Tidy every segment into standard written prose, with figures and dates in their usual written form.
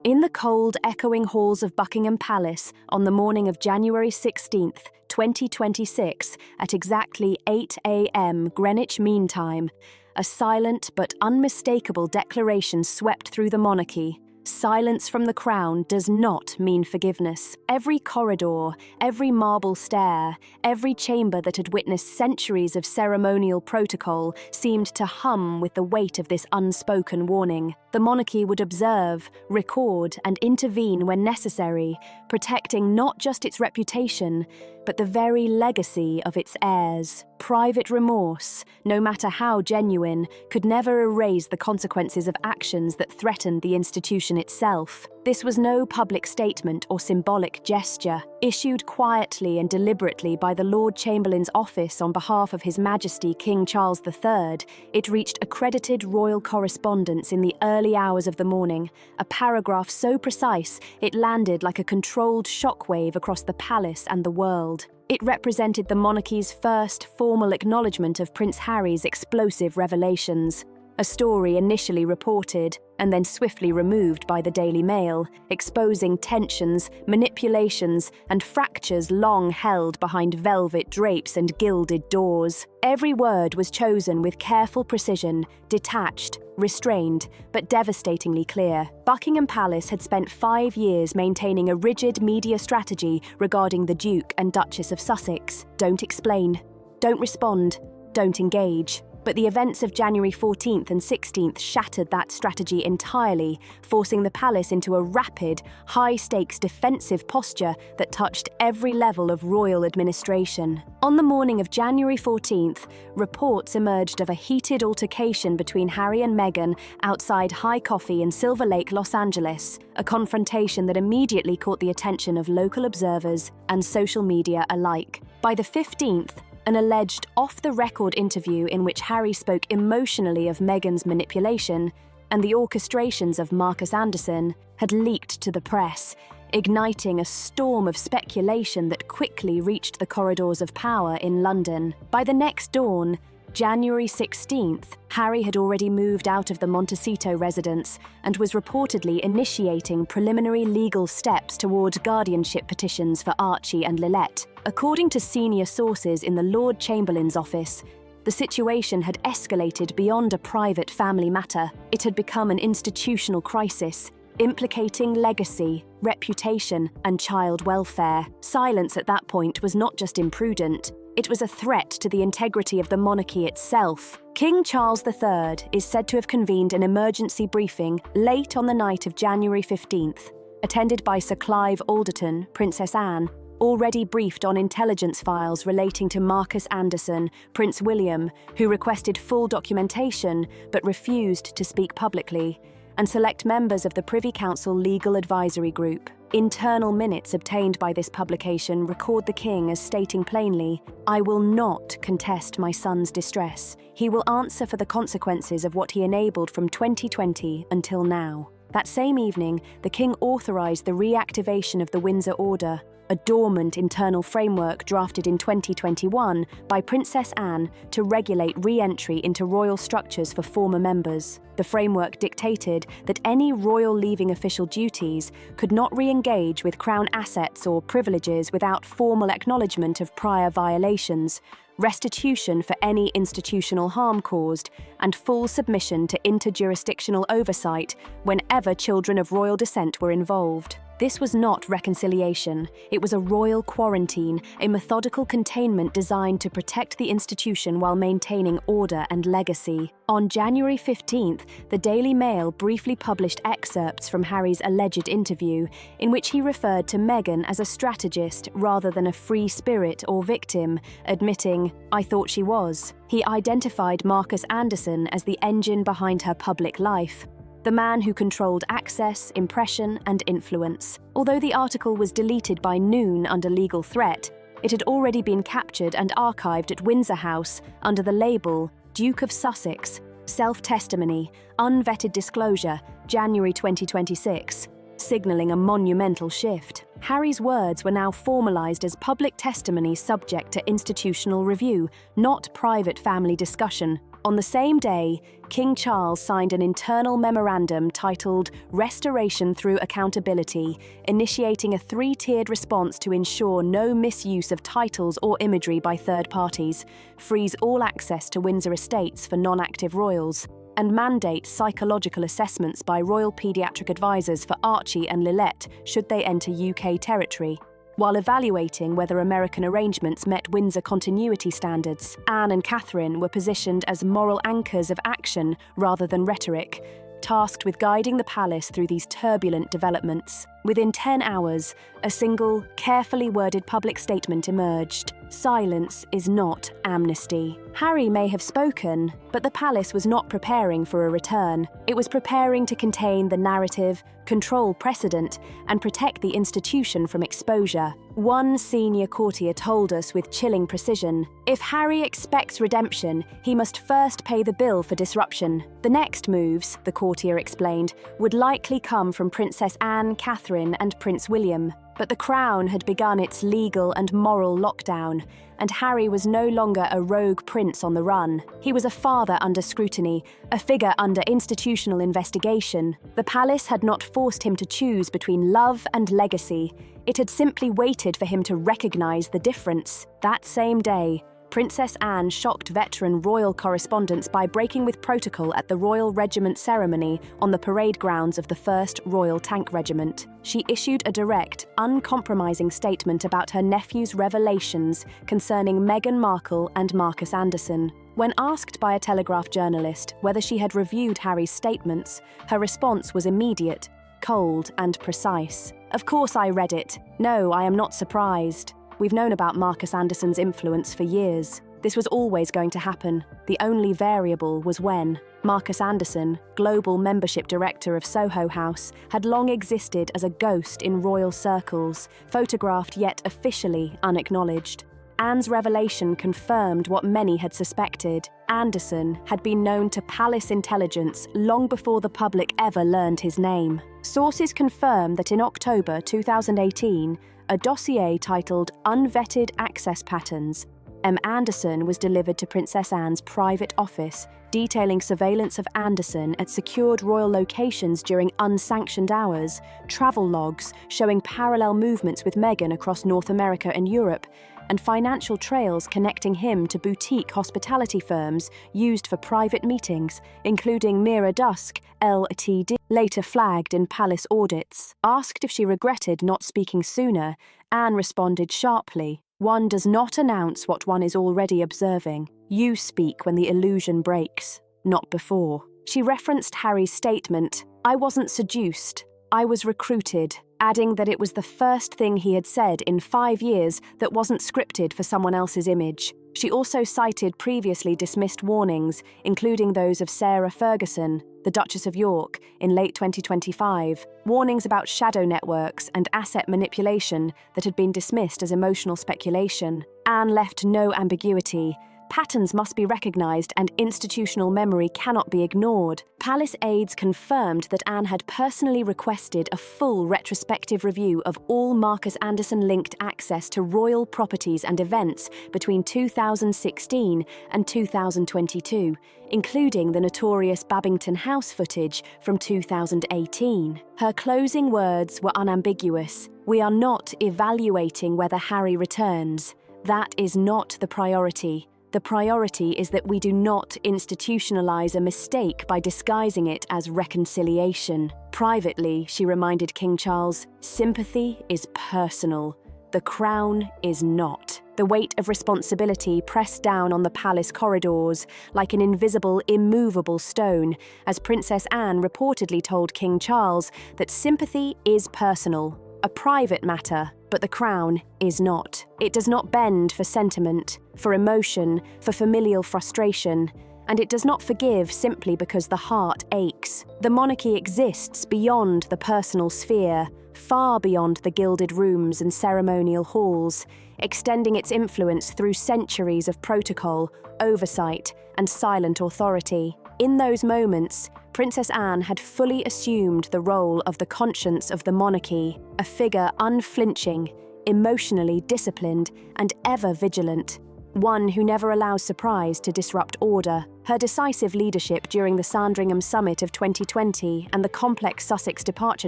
In the cold, echoing halls of Buckingham Palace on the morning of January 16, 2026, at exactly 8 a.m. Greenwich Mean Time, a silent but unmistakable declaration swept through the monarchy. Silence from the crown does not mean forgiveness. Every corridor, every marble stair, every chamber that had witnessed centuries of ceremonial protocol seemed to hum with the weight of this unspoken warning. The monarchy would observe, record, and intervene when necessary, protecting not just its reputation, but the very legacy of its heirs. Private remorse, no matter how genuine, could never erase the consequences of actions that threatened the institution itself. This was no public statement or symbolic gesture. Issued quietly and deliberately by the Lord Chamberlain's office on behalf of His Majesty King Charles III, it reached accredited royal correspondence in the early hours of the morning, a paragraph so precise it landed like a controlled shockwave across the palace and the world. It represented the monarchy's first formal acknowledgement of Prince Harry's explosive revelations. A story initially reported and then swiftly removed by the Daily Mail, exposing tensions, manipulations, and fractures long held behind velvet drapes and gilded doors. Every word was chosen with careful precision, detached, restrained, but devastatingly clear. Buckingham Palace had spent 5 years maintaining a rigid media strategy regarding the Duke and Duchess of Sussex. Don't explain, don't respond, don't engage. But the events of January 14th and 16th shattered that strategy entirely, forcing the palace into a rapid, high-stakes defensive posture that touched every level of royal administration. On the morning of January 14th, reports emerged of a heated altercation between Harry and Meghan outside High Coffee in Silver Lake, Los Angeles, a confrontation that immediately caught the attention of local observers and social media alike. By the 15th, an alleged off-the-record interview in which Harry spoke emotionally of Meghan's manipulation and the orchestrations of Marcus Anderson had leaked to the press, igniting a storm of speculation that quickly reached the corridors of power in London. By the next dawn, January 16th, Harry had already moved out of the Montecito residence and was reportedly initiating preliminary legal steps toward guardianship petitions for Archie and Lilette. According to senior sources in the Lord Chamberlain's office, the situation had escalated beyond a private family matter. It had become an institutional crisis, implicating legacy, reputation, and child welfare. Silence at that point was not just imprudent, it was a threat to the integrity of the monarchy itself. King Charles III is said to have convened an emergency briefing late on the night of January 15th, attended by Sir Clive Alderton, Princess Anne, already briefed on intelligence files relating to Marcus Anderson, Prince William, who requested full documentation but refused to speak publicly, and select members of the Privy Council Legal Advisory Group. Internal minutes obtained by this publication record the king as stating plainly, "I will not contest my son's distress. He will answer for the consequences of what he enabled from 2020 until now." That same evening, the king authorized the reactivation of the Windsor Order, a dormant internal framework drafted in 2021 by Princess Anne to regulate re-entry into royal structures for former members. The framework dictated that any royal leaving official duties could not re-engage with crown assets or privileges without formal acknowledgement of prior violations, restitution for any institutional harm caused, and full submission to interjurisdictional oversight whenever children of royal descent were involved. This was not reconciliation. It was a royal quarantine, a methodical containment designed to protect the institution while maintaining order and legacy. On January 15th, the Daily Mail briefly published excerpts from Harry's alleged interview, in which he referred to Meghan as a strategist rather than a free spirit or victim, admitting, "I thought she was." He identified Marcus Anderson as the engine behind her public life, the man who controlled access, impression, and influence. Although the article was deleted by noon under legal threat, it had already been captured and archived at Windsor House under the label Duke of Sussex, Self-Testimony, Unvetted Disclosure, January 2026, signalling a monumental shift. Harry's words were now formalized as public testimony subject to institutional review, not private family discussion. On the same day, King Charles signed an internal memorandum titled Restoration Through Accountability, initiating a three-tiered response to ensure no misuse of titles or imagery by third parties, freeze all access to Windsor estates for non-active royals, and mandate psychological assessments by royal paediatric advisors for Archie and Lilette should they enter UK territory. While evaluating whether American arrangements met Windsor continuity standards, Anne and Catherine were positioned as moral anchors of action rather than rhetoric, tasked with guiding the palace through these turbulent developments. Within 10 hours, a single, carefully worded public statement emerged. Silence is not amnesty. Harry may have spoken, but the palace was not preparing for a return. It was preparing to contain the narrative, control precedent, and protect the institution from exposure. One senior courtier told us with chilling precision, if Harry expects redemption, he must first pay the bill for disruption. The next moves, the courtier explained, would likely come from Princess Anne, Catherine, and Prince William. But the Crown had begun its legal and moral lockdown, and Harry was no longer a rogue prince on the run. He was a father under scrutiny, a figure under institutional investigation. The palace had not forced him to choose between love and legacy. It had simply waited for him to recognise the difference. That same day, Princess Anne shocked veteran royal correspondents by breaking with protocol at the Royal Regiment ceremony on the parade grounds of the 1st Royal Tank Regiment. She issued a direct, uncompromising statement about her nephew's revelations concerning Meghan Markle and Marcus Anderson. When asked by a Telegraph journalist whether she had reviewed Harry's statements, her response was immediate, cold, and precise. "Of course I read it. No, I am not surprised. We've known about Marcus Anderson's influence for years. This was always going to happen. The only variable was when. Marcus Anderson, global membership director of Soho House, had long existed as a ghost in royal circles, photographed yet officially unacknowledged. Anne's revelation confirmed what many had suspected. Anderson had been known to palace intelligence long before the public ever learned his name. Sources confirm that in October 2018, a dossier titled Unvetted Access Patterns, M. Anderson was delivered to Princess Anne's private office, detailing surveillance of Anderson at secured royal locations during unsanctioned hours, travel logs showing parallel movements with Meghan across North America and Europe, and financial trails connecting him to boutique hospitality firms used for private meetings, including Mira Dusk, Ltd., later flagged in palace audits. Asked if she regretted not speaking sooner, Anne responded sharply, "One does not announce what one is already observing. You speak when the illusion breaks, not before." She referenced Harry's statement, "I wasn't seduced, I was recruited," adding that it was the first thing he had said in 5 years that wasn't scripted for someone else's image. She also cited previously dismissed warnings, including those of Sarah Ferguson, the Duchess of York, in late 2025, warnings about shadow networks and asset manipulation that had been dismissed as emotional speculation. Anne left no ambiguity. Patterns must be recognised and institutional memory cannot be ignored. Palace aides confirmed that Anne had personally requested a full retrospective review of all Marcus Anderson-linked access to royal properties and events between 2016 and 2022, including the notorious Babington House footage from 2018. Her closing words were unambiguous. "We are not evaluating whether Harry returns. That is not the priority. The priority is that we do not institutionalize a mistake by disguising it as reconciliation." Privately, she reminded King Charles, "Sympathy is personal. The Crown is not." The weight of responsibility pressed down on the palace corridors like an invisible, immovable stone, as Princess Anne reportedly told King Charles that sympathy is personal, a private matter, but the Crown is not. It does not bend for sentiment, for emotion, for familial frustration, and it does not forgive simply because the heart aches. The monarchy exists beyond the personal sphere, far beyond the gilded rooms and ceremonial halls, extending its influence through centuries of protocol, oversight, and silent authority. In those moments, Princess Anne had fully assumed the role of the conscience of the monarchy, a figure unflinching, emotionally disciplined, and ever vigilant. one who never allows surprise to disrupt order. Her decisive leadership during the Sandringham Summit of 2020 and the complex Sussex departure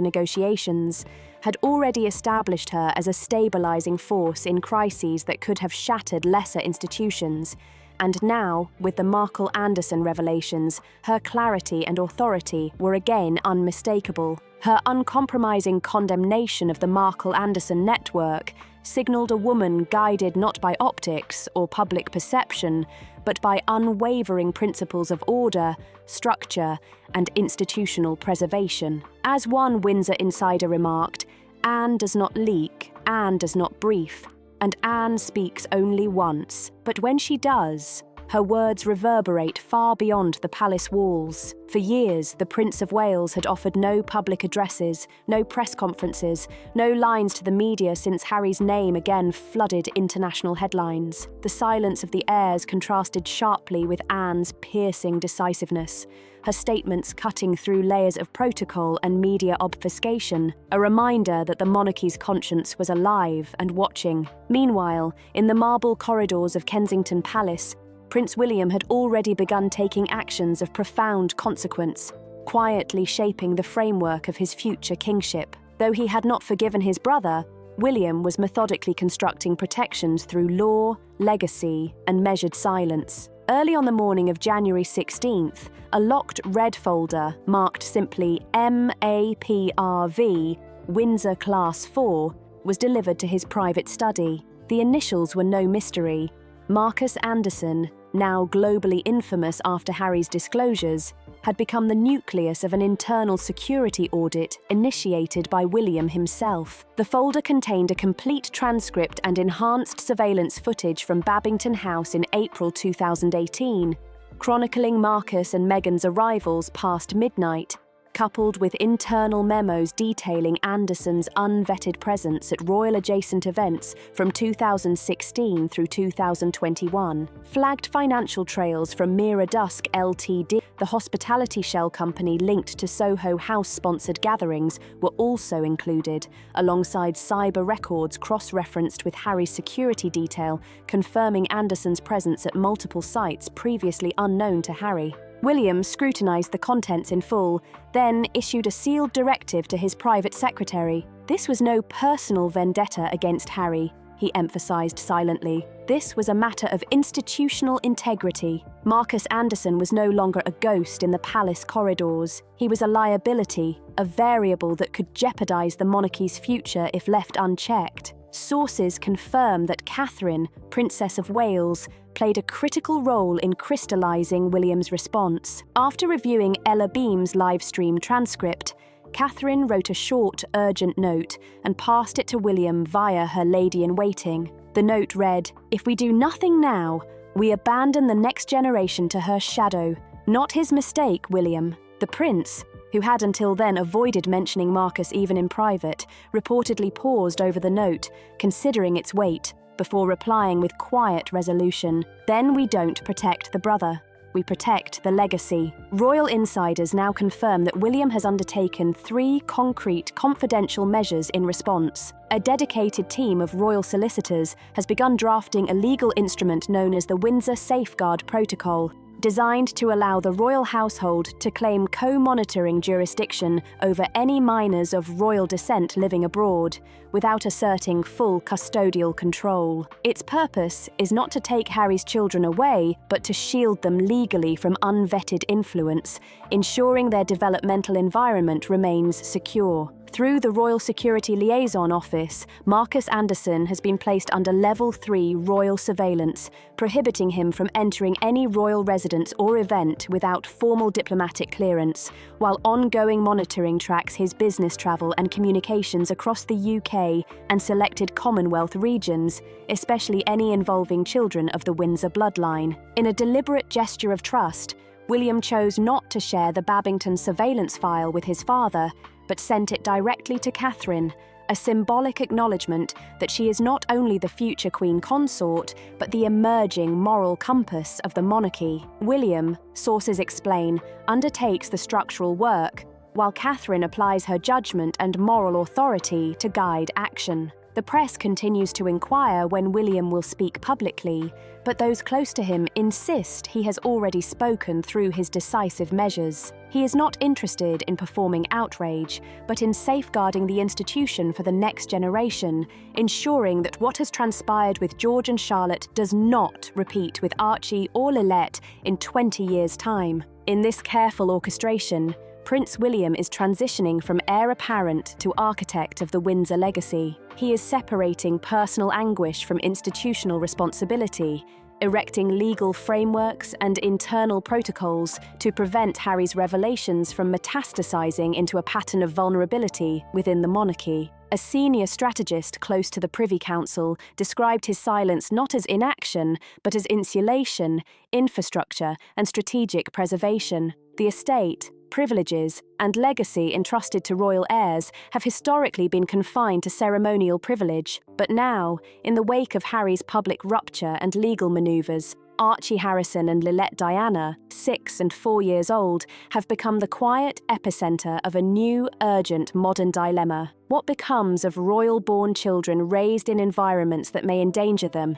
negotiations had already established her as a stabilizing force in crises that could have shattered lesser institutions. And now, with the Markle-Anderson revelations, her clarity and authority were again unmistakable. Her uncompromising condemnation of the Markle-Anderson network signaled a woman guided not by optics or public perception, but by unwavering principles of order, structure, and institutional preservation. As one Windsor insider remarked, "Anne does not leak, Anne does not brief, and Anne speaks only once. But when she does, her words reverberate far beyond the palace walls." For years, the Prince of Wales had offered no public addresses, no press conferences, no lines to the media since Harry's name again flooded international headlines. The silence of the heirs contrasted sharply with Anne's piercing decisiveness, her statements cutting through layers of protocol and media obfuscation, a reminder that the monarchy's conscience was alive and watching. Meanwhile, in the marble corridors of Kensington Palace, Prince William had already begun taking actions of profound consequence, quietly shaping the framework of his future kingship. Though he had not forgiven his brother, William was methodically constructing protections through law, legacy, and measured silence. Early on the morning of January 16th, a locked red folder marked simply MAPRV, Windsor Class 4, was delivered to his private study. The initials were no mystery. Marcus Anderson, now globally infamous after Harry's disclosures, had become the nucleus of an internal security audit initiated by William himself. The folder contained a complete transcript and enhanced surveillance footage from Babington House in April 2018, chronicling Marcus and Meghan's arrivals past midnight, coupled with internal memos detailing Anderson's unvetted presence at royal-adjacent events from 2016 through 2021. Flagged financial trails from Mira Dusk Ltd, the hospitality shell company linked to Soho House-sponsored gatherings, were also included, alongside cyber records cross-referenced with Harry's security detail, confirming Anderson's presence at multiple sites previously unknown to Harry. William scrutinised the contents in full, then issued a sealed directive to his private secretary. This was no personal vendetta against Harry, he emphasised silently. This was a matter of institutional integrity. Marcus Anderson was no longer a ghost in the palace corridors. He was a liability, a variable that could jeopardise the monarchy's future if left unchecked. Sources confirm that Catherine, Princess of Wales, played a critical role in crystallising William's response. After reviewing Ella Beam's live-stream transcript, Catherine wrote a short, urgent note and passed it to William via her lady-in-waiting. The note read, "If we do nothing now, we abandon the next generation to her shadow. Not his mistake, William." The prince, who had until then avoided mentioning Marcus even in private, reportedly paused over the note, considering its weight, before replying with quiet resolution, "Then we don't protect the brother. We protect the legacy." Royal insiders now confirm that William has undertaken 3 concrete, confidential measures in response. A dedicated team of royal solicitors has begun drafting a legal instrument known as the Windsor Safeguard Protocol, designed to allow the royal household to claim co-monitoring jurisdiction over any minors of royal descent living abroad, without asserting full custodial control. Its purpose is not to take Harry's children away, but to shield them legally from unvetted influence, ensuring their developmental environment remains secure. Through the Royal Security Liaison Office, Marcus Anderson has been placed under Level 3 royal surveillance, prohibiting him from entering any royal residence or event without formal diplomatic clearance, while ongoing monitoring tracks his business travel and communications across the UK and selected Commonwealth regions, especially any involving children of the Windsor bloodline. In a deliberate gesture of trust, William chose not to share the Babington surveillance file with his father, but sent it directly to Catherine, a symbolic acknowledgement that she is not only the future Queen Consort, but the emerging moral compass of the monarchy. William, sources explain, undertakes the structural work, while Catherine applies her judgment and moral authority to guide action. The press continues to inquire when William will speak publicly, but those close to him insist he has already spoken through his decisive measures. He is not interested in performing outrage, but in safeguarding the institution for the next generation, ensuring that what has transpired with George and Charlotte does not repeat with Archie or Lilette in 20 years' time. In this careful orchestration, Prince William is transitioning from heir apparent to architect of the Windsor legacy. He is separating personal anguish from institutional responsibility, erecting legal frameworks and internal protocols to prevent Harry's revelations from metastasizing into a pattern of vulnerability within the monarchy. A senior strategist close to the Privy Council described his silence not as inaction, but as insulation, infrastructure, and strategic preservation. The estate, privileges, and legacy entrusted to royal heirs have historically been confined to ceremonial privilege, but now, in the wake of Harry's public rupture and legal manoeuvres, Archie Harrison and Lilette Diana, 6 and 4 years old, have become the quiet epicenter of a new, urgent modern dilemma. What becomes of royal-born children raised in environments that may endanger them?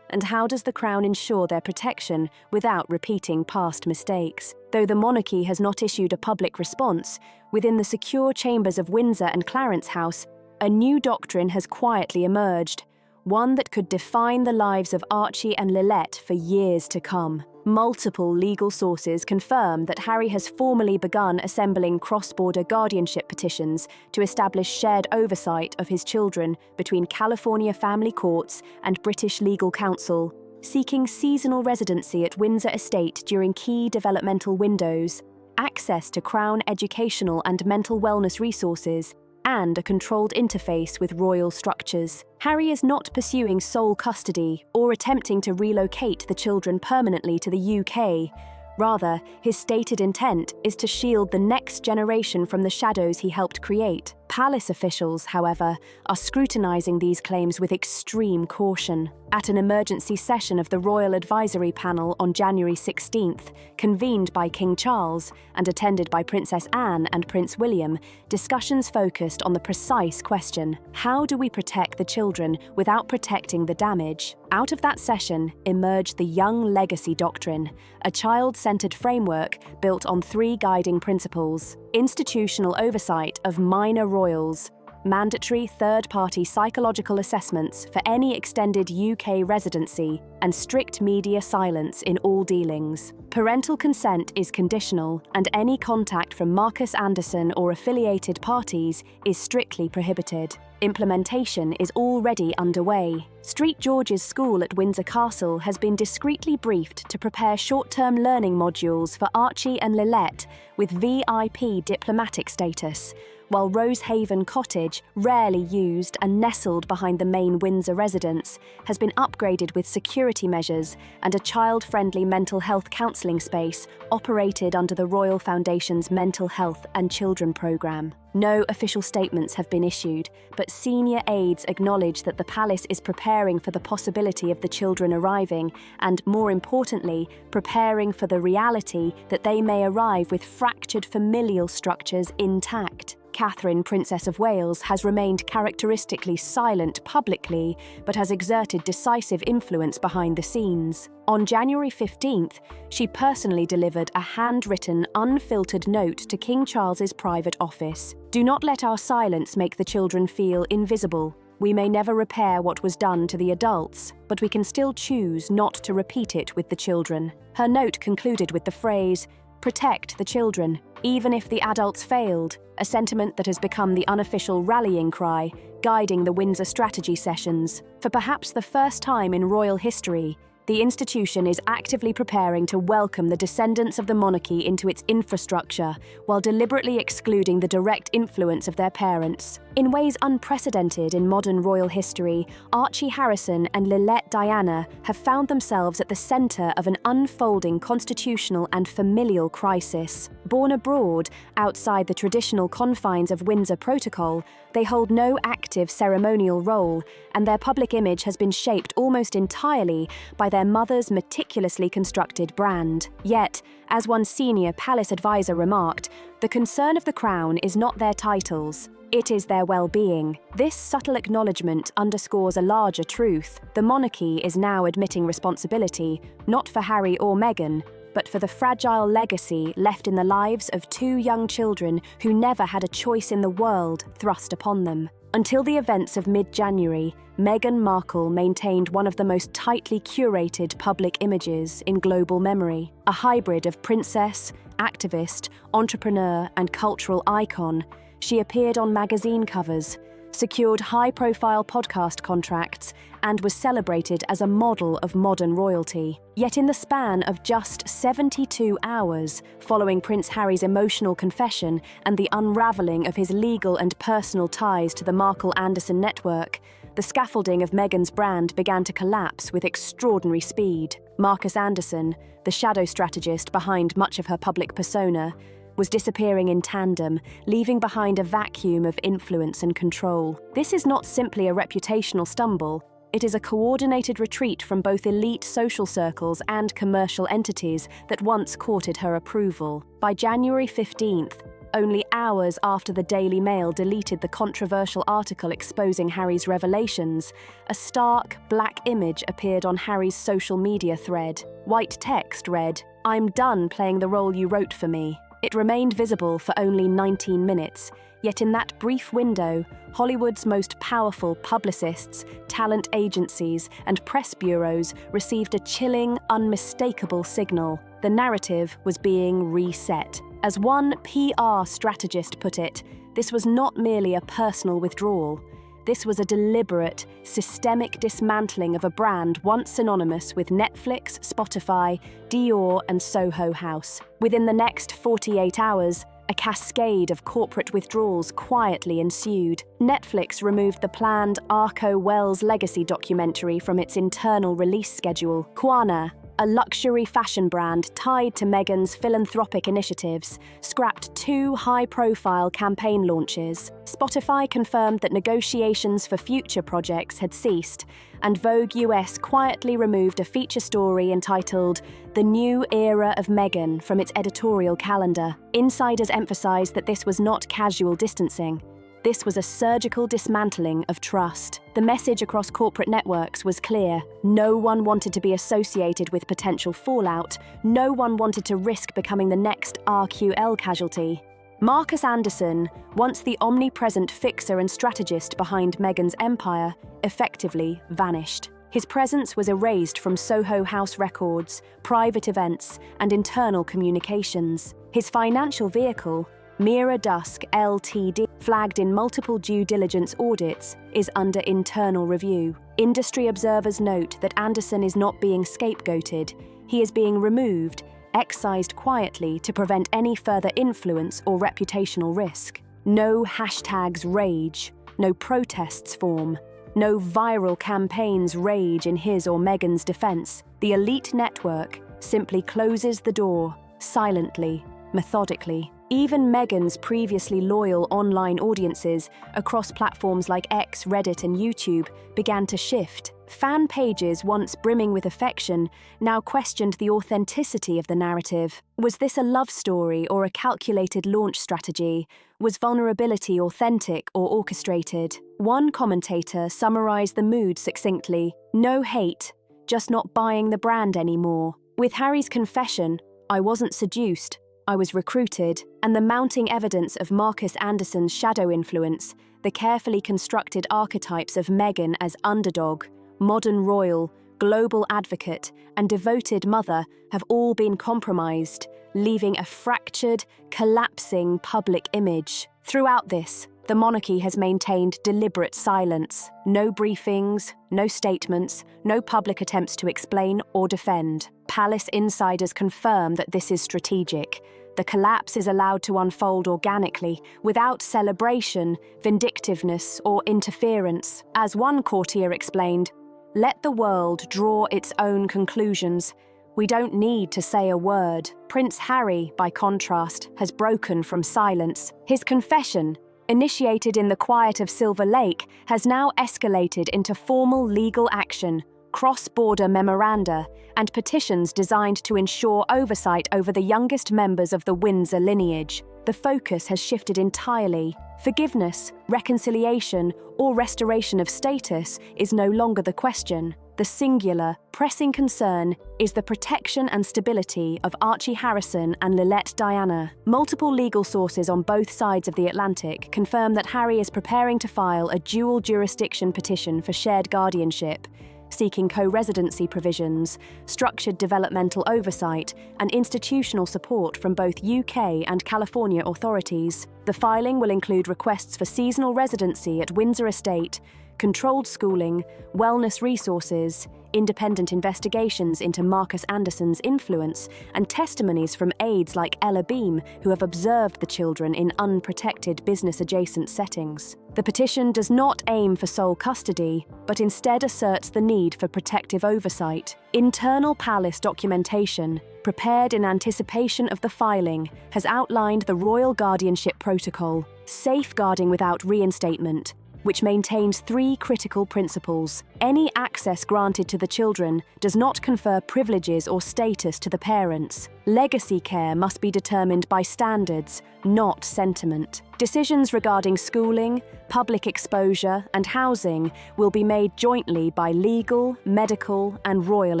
And how does the Crown ensure their protection without repeating past mistakes? Though the monarchy has not issued a public response, within the secure chambers of Windsor and Clarence House, a new doctrine has quietly emerged, one that could define the lives of Archie and Lilette for years to come. Multiple legal sources confirm that Harry has formally begun assembling cross-border guardianship petitions to establish shared oversight of his children between California family courts and British legal counsel, seeking seasonal residency at Windsor Estate during key developmental windows, access to Crown educational and mental wellness resources, and a controlled interface with royal structures. Harry is not pursuing sole custody or attempting to relocate the children permanently to the UK. Rather, his stated intent is to shield the next generation from the shadows he helped create. Palace officials, however, are scrutinising these claims with extreme caution. At an emergency session of the Royal Advisory Panel on January 16th, convened by King Charles and attended by Princess Anne and Prince William, discussions focused on the precise question: how do we protect the children without protecting the damage? Out of that session emerged the Young Legacy Doctrine, a child-centered framework built on 3 guiding principles: institutional oversight of minor royals, mandatory third-party psychological assessments for any extended UK residency, and strict media silence in all dealings. Parental consent is conditional, and any contact from Marcus Anderson or affiliated parties is strictly prohibited. Implementation is already underway. St George's School at Windsor Castle has been discreetly briefed to prepare short-term learning modules for Archie and Lilette with VIP diplomatic status, while Rosehaven Cottage, rarely used and nestled behind the main Windsor residence, has been upgraded with security measures and a child-friendly mental health counselling space operated under the Royal Foundation's Mental Health and Children programme. No official statements have been issued, but senior aides acknowledge that the palace is preparing for the possibility of the children arriving and, more importantly, preparing for the reality that they may arrive with fractured familial structures intact. Catherine, Princess of Wales, has remained characteristically silent publicly, but has exerted decisive influence behind the scenes. On January 15th, she personally delivered a handwritten, unfiltered note to King Charles's private office. "Do not let our silence make the children feel invisible. We may never repair what was done to the adults, but we can still choose not to repeat it with the children." Her note concluded with the phrase, "Protect the children, even if the adults failed," a sentiment that has become the unofficial rallying cry, guiding the Windsor strategy sessions. For perhaps the first time in royal history, the institution is actively preparing to welcome the descendants of the monarchy into its infrastructure, while deliberately excluding the direct influence of their parents. In ways unprecedented in modern royal history, Archie Harrison and Lilette Diana have found themselves at the centre of an unfolding constitutional and familial crisis. Born abroad, outside the traditional confines of Windsor protocol, they hold no active ceremonial role, and their public image has been shaped almost entirely by their mother's meticulously constructed brand. Yet, as one senior palace advisor remarked, the concern of the Crown is not their titles, It is their well-being. This subtle acknowledgement underscores a larger truth. The monarchy is now admitting responsibility, not for Harry or Meghan, but for the fragile legacy left in the lives of two young children who never had a choice in the world thrust upon them. Until the events of mid-January, Meghan Markle maintained one of the most tightly curated public images in global memory, a hybrid of princess, activist, entrepreneur, and cultural icon. She appeared on magazine covers, secured high-profile podcast contracts, and was celebrated as a model of modern royalty. Yet in the span of just 72 hours following Prince Harry's emotional confession and the unravelling of his legal and personal ties to the Markle-Anderson network, the scaffolding of Meghan's brand began to collapse with extraordinary speed. Marcus Anderson, the shadow strategist behind much of her public persona, was disappearing in tandem, leaving behind a vacuum of influence and control. This is not simply a reputational stumble. It is a coordinated retreat from both elite social circles and commercial entities that once courted her approval. By January 15th, only hours after the Daily Mail deleted the controversial article exposing Harry's revelations, a stark, black image appeared on Harry's social media thread. White text read, "I'm done playing the role you wrote for me." It remained visible for only 19 minutes, yet in that brief window, Hollywood's most powerful publicists, talent agencies, and press bureaus received a chilling, unmistakable signal. The narrative was being reset. As one PR strategist put it, this was not merely a personal withdrawal. This was a deliberate, systemic dismantling of a brand once synonymous with Netflix, Spotify, Dior, and Soho House. Within the next 48 hours, a cascade of corporate withdrawals quietly ensued. Netflix removed the planned Arco Wells legacy documentary from its internal release schedule. Kwana, a luxury fashion brand tied to Meghan's philanthropic initiatives, scrapped 2 high-profile campaign launches. Spotify confirmed that negotiations for future projects had ceased, and Vogue US quietly removed a feature story entitled "The New Era of Meghan" from its editorial calendar. Insiders emphasized that this was not casual distancing. This was a surgical dismantling of trust. The message across corporate networks was clear. No one wanted to be associated with potential fallout. No one wanted to risk becoming the next RQL casualty. Marcus Anderson, once the omnipresent fixer and strategist behind Meghan's empire, effectively vanished. His presence was erased from Soho House records, private events, and internal communications. His financial vehicle, Mira Dusk Ltd, flagged in multiple due diligence audits, is under internal review. Industry observers note that Anderson is not being scapegoated. He is being removed, excised quietly to prevent any further influence or reputational risk. No hashtags rage, no protests form, no viral campaigns rage in his or Meghan's defense. The elite network simply closes the door, silently, methodically. Even Meghan's previously loyal online audiences across platforms like X, Reddit, and YouTube began to shift. Fan pages once brimming with affection now questioned the authenticity of the narrative. Was this a love story or a calculated launch strategy? Was vulnerability authentic or orchestrated? One commentator summarized the mood succinctly: "No hate, just not buying the brand anymore." With Harry's confession, "I wasn't seduced, I was recruited," and the mounting evidence of Marcus Anderson's shadow influence, the carefully constructed archetypes of Meghan as underdog, modern royal, global advocate, and devoted mother have all been compromised, leaving a fractured, collapsing public image. Throughout this, the monarchy has maintained deliberate silence. No briefings, no statements, no public attempts to explain or defend. Palace insiders confirm that this is strategic. The collapse is allowed to unfold organically, without celebration, vindictiveness, or interference. As one courtier explained, "Let the world draw its own conclusions. We don't need to say a word." Prince Harry, by contrast, has broken from silence. His confession, initiated in the quiet of Silver Lake, has now escalated into formal legal action, cross-border memoranda, and petitions designed to ensure oversight over the youngest members of the Windsor lineage. The focus has shifted entirely. Forgiveness, reconciliation, or restoration of status is no longer the question. The singular, pressing concern is the protection and stability of Archie Harrison and Lilette Diana. Multiple legal sources on both sides of the Atlantic confirm that Harry is preparing to file a dual jurisdiction petition for shared guardianship, seeking co-residency provisions, structured developmental oversight, and institutional support from both UK and California authorities. The filing will include requests for seasonal residency at Windsor Estate, controlled schooling, wellness resources, independent investigations into Marcus Anderson's influence, and testimonies from aides like Ella Beam, who have observed the children in unprotected business-adjacent settings. The petition does not aim for sole custody, but instead asserts the need for protective oversight. Internal palace documentation, prepared in anticipation of the filing, has outlined the Royal Guardianship Protocol, safeguarding without reinstatement, which maintains three critical principles. Any access granted to the children does not confer privileges or status to the parents. Legacy care must be determined by standards, not sentiment. Decisions regarding schooling, public exposure, and housing will be made jointly by legal, medical, and royal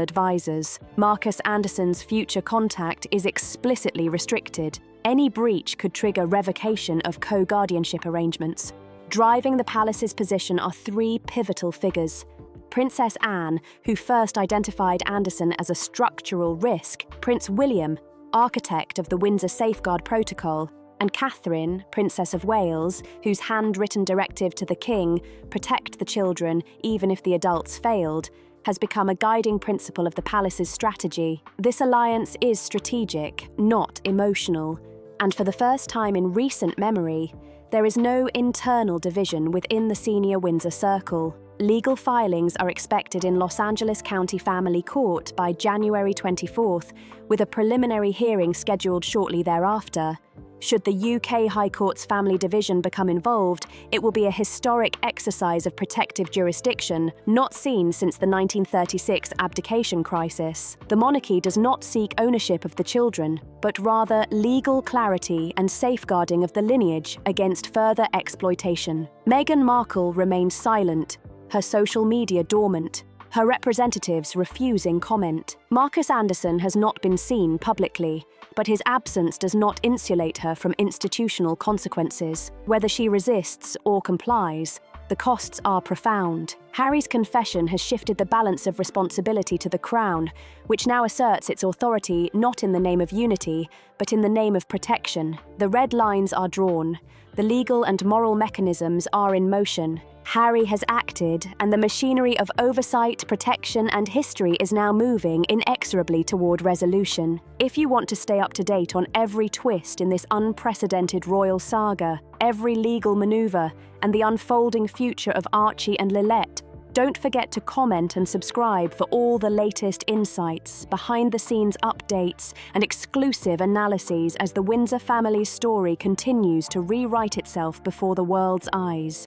advisors. Marcus Anderson's future contact is explicitly restricted. Any breach could trigger revocation of co-guardianship arrangements. Driving the palace's position are three pivotal figures: Princess Anne, who first identified Anderson as a structural risk, Prince William, architect of the Windsor Safeguard Protocol, and Catherine, Princess of Wales, whose handwritten directive to the King, protect the children even if the adults failed, has become a guiding principle of the palace's strategy. This alliance is strategic, not emotional, and for the first time in recent memory, there is no internal division within the senior Windsor circle. Legal filings are expected in Los Angeles County Family Court by January 24th, with a preliminary hearing scheduled shortly thereafter. Should the UK High Court's Family Division become involved, it will be a historic exercise of protective jurisdiction, not seen since the 1936 abdication crisis. The monarchy does not seek ownership of the children, but rather legal clarity and safeguarding of the lineage against further exploitation. Meghan Markle remains silent, her social media dormant, her representatives refusing comment. Marcus Anderson has not been seen publicly, but his absence does not insulate her from institutional consequences. Whether she resists or complies, the costs are profound. Harry's confession has shifted the balance of responsibility to the Crown, which now asserts its authority not in the name of unity, but in the name of protection. The red lines are drawn. The legal and moral mechanisms are in motion. Harry has acted, and the machinery of oversight, protection, and history is now moving inexorably toward resolution. If you want to stay up to date on every twist in this unprecedented royal saga, every legal maneuver, and the unfolding future of Archie and Lilette, don't forget to comment and subscribe for all the latest insights, behind-the-scenes updates, and exclusive analyses as the Windsor family's story continues to rewrite itself before the world's eyes.